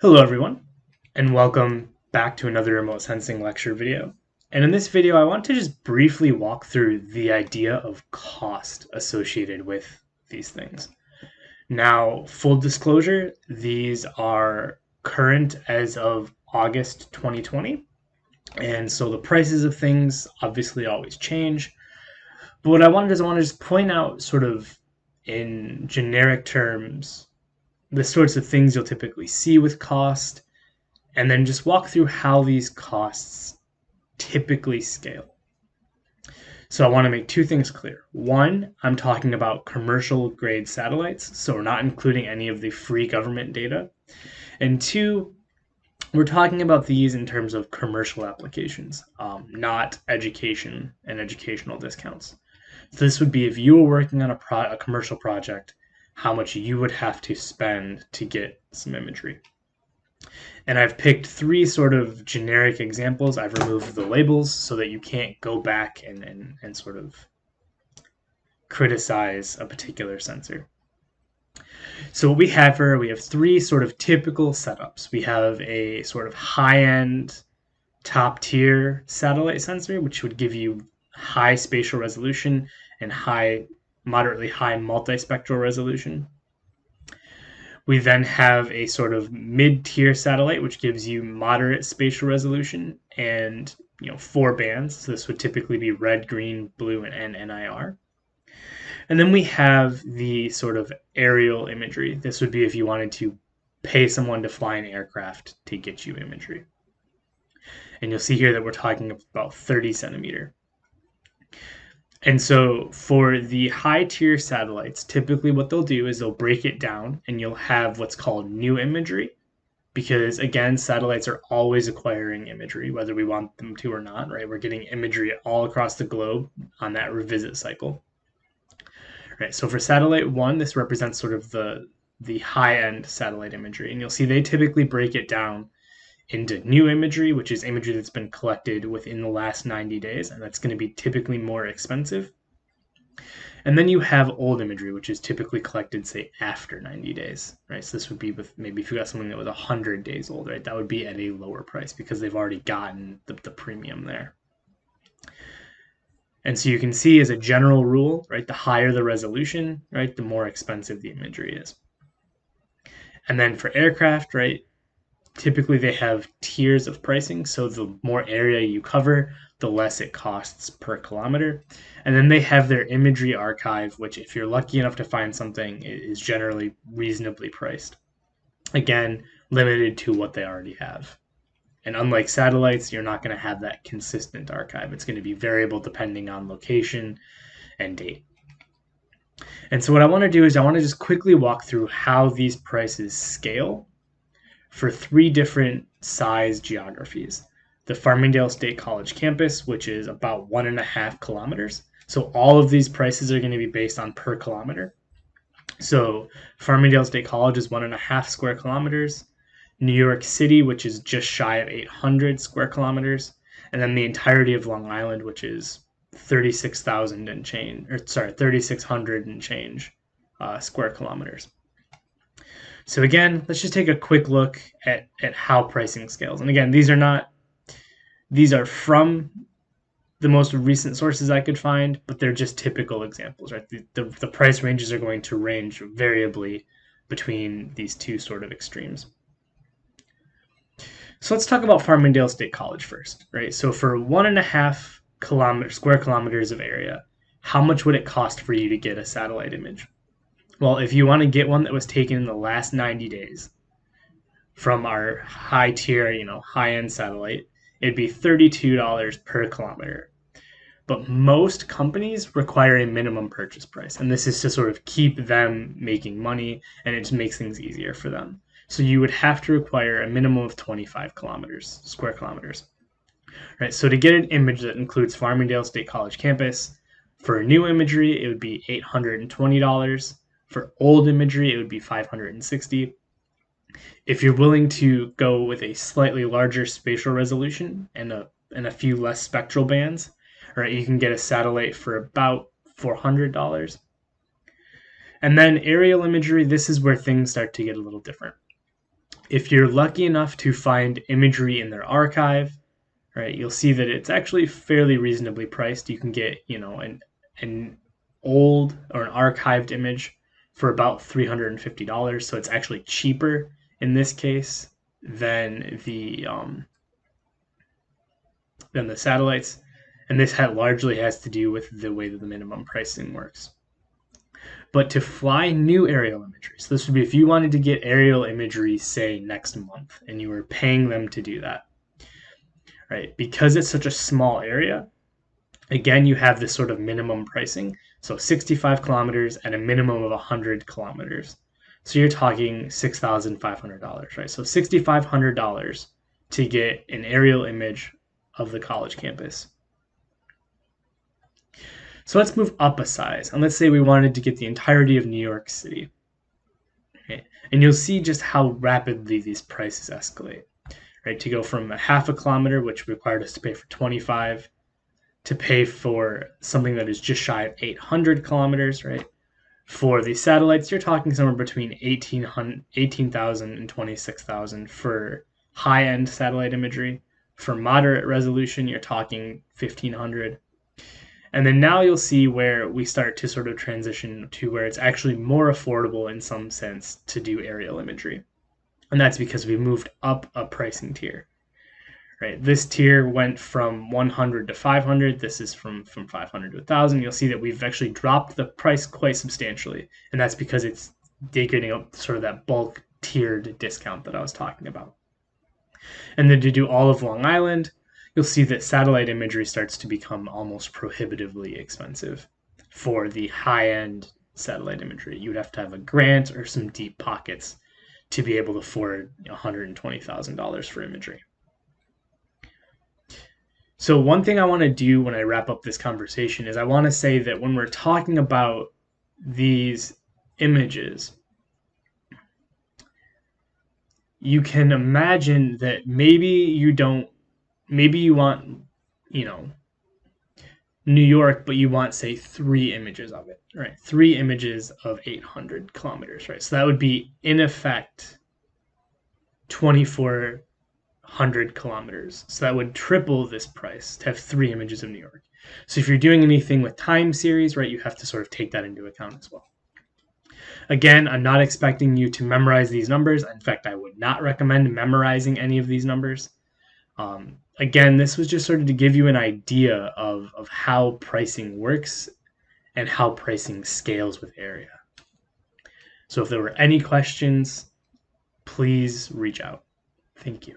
Hello everyone, and welcome back to another remote sensing lecture video. And in this video, I want to just briefly walk through the idea of cost associated with these things. Now, full disclosure, these are current as of August 2020. And so the prices of things obviously always change. But what I wanted is I want to just point out sort of in generic terms, the sorts of things you'll typically see with cost, and then just walk through how these costs typically scale. So I want to make two things clear. One, I'm talking about commercial grade satellites, so we're not including any of the free government data. And two, we're talking about these in terms of commercial applications, not education and educational discounts. So this would be if you were working on a commercial project, how much you would have to spend to get some imagery. And I've picked three sort of generic examples. I've removed the labels so that you can't go back and sort of criticize a particular sensor. So what we have here, we have three sort of typical setups. We have a sort of high-end, top-tier satellite sensor, which would give you high spatial resolution and moderately high multispectral resolution. We then have a sort of mid-tier satellite, which gives you moderate spatial resolution and 4 bands. So this would typically be red, green, blue, and NIR. And then we have the sort of aerial imagery. This would be if you wanted to pay someone to fly an aircraft to get you imagery. And you'll see here that we're talking about 30 centimeter. And so for the high tier satellites, typically what they'll do is they'll break it down and you'll have what's called new imagery, because again, satellites are always acquiring imagery, whether we want them to or not, right? We're getting imagery all across the globe on that revisit cycle. Right, so for satellite 1, this represents sort of the high-end satellite imagery, and you'll see they typically break it down into new imagery, which is imagery that's been collected within the last 90 days, and that's going to be typically more expensive. And then you have old imagery, which is typically collected, say, after 90 days, right? So this would be with maybe if you got something that was 100 days old, right? That would be at a lower price because they've already gotten the premium there. And so you can see as a general rule, right, the higher the resolution, right, the more expensive the imagery is. And then for aircraft, right, typically they have tiers of pricing. So the more area you cover, the less it costs per kilometer. And then they have their imagery archive, which if you're lucky enough to find something, is generally reasonably priced. Again, limited to what they already have. And unlike satellites, you're not going to have that consistent archive. It's going to be variable depending on location and date. And so what I want to do is I want to just quickly walk through how these prices scale for 3 different size geographies. The Farmingdale State College campus, which is about 1.5 kilometers. So all of these prices are going to be based on per kilometer. So Farmingdale State College is 1.5 square kilometers. New York City, which is just shy of 800 square kilometers, and then the entirety of Long Island, which is 36,000 and change, 3,600 and change square kilometers. So again, let's just take a quick look at how pricing scales. And again, these are from the most recent sources I could find, but they're just typical examples, right? The price ranges are going to range variably between these two sort of extremes. So let's talk about Farmingdale State College first, right? So for 1.5 square kilometers of area, how much would it cost for you to get a satellite image? Well, if you want to get one that was taken in the last 90 days from our high tier, high-end satellite, it'd be $32 per kilometer. But most companies require a minimum purchase price, and this is to sort of keep them making money, and it just makes things easier for them. So you would have to require a minimum of 25 square kilometers. Right, so to get an image that includes Farmingdale State College campus, for new imagery, it would be $820. For old imagery, it would be $560. If you're willing to go with a slightly larger spatial resolution and a few less spectral bands, right, you can get a satellite for about $400. And then aerial imagery, this is where things start to get a little different. If you're lucky enough to find imagery in their archive, right, you'll see that it's actually fairly reasonably priced. You can get, an old or an archived image for about $350. So it's actually cheaper in this case than the satellites. And this largely has to do with the way that the minimum pricing works. But to fly new aerial imagery, so this would be if you wanted to get aerial imagery, say, next month, and you were paying them to do that, right? Because it's such a small area, again, you have this sort of minimum pricing. So 65 kilometers and a minimum of 100 kilometers. So you're talking $6,500, right? So $6,500 to get an aerial image of the college campus. So let's move up a size. And let's say we wanted to get the entirety of New York City. Okay? And you'll see just how rapidly these prices escalate. Right? To go from a half a kilometer, which required us to pay for 25, to pay for something that is just shy of 800 kilometers, right? For the satellites, you're talking somewhere between 18,000 and 26,000 for high-end satellite imagery. For moderate resolution, you're talking 1,500. And then now you'll see where we start to sort of transition to where it's actually more affordable in some sense to do aerial imagery. And that's because we moved up a pricing tier. Right, this tier went from 100 to 500. This is from 500 to 1,000. You'll see that we've actually dropped the price quite substantially, and that's because it's getting up sort of that bulk tiered discount that I was talking about. And then to do all of Long Island, you'll see that satellite imagery starts to become almost prohibitively expensive for the high-end satellite imagery. You'd have to have a grant or some deep pockets to be able to afford $120,000 for imagery. So one thing I want to do when I wrap up this conversation is I want to say that when we're talking about these images, you can imagine that maybe you want, New York, but you want, say, 3 images of it, right? 3 images of 800 kilometers, right? So that would be, in effect, 2,400 kilometers. So that would triple this price to have 3 images of New York. So if you're doing anything with time series, right, you have to sort of take that into account as well. Again, I'm not expecting you to memorize these numbers. In fact, I would not recommend memorizing any of these numbers. Again, this was just sort of to give you an idea of how pricing works and how pricing scales with area. So if there were any questions, please reach out. Thank you.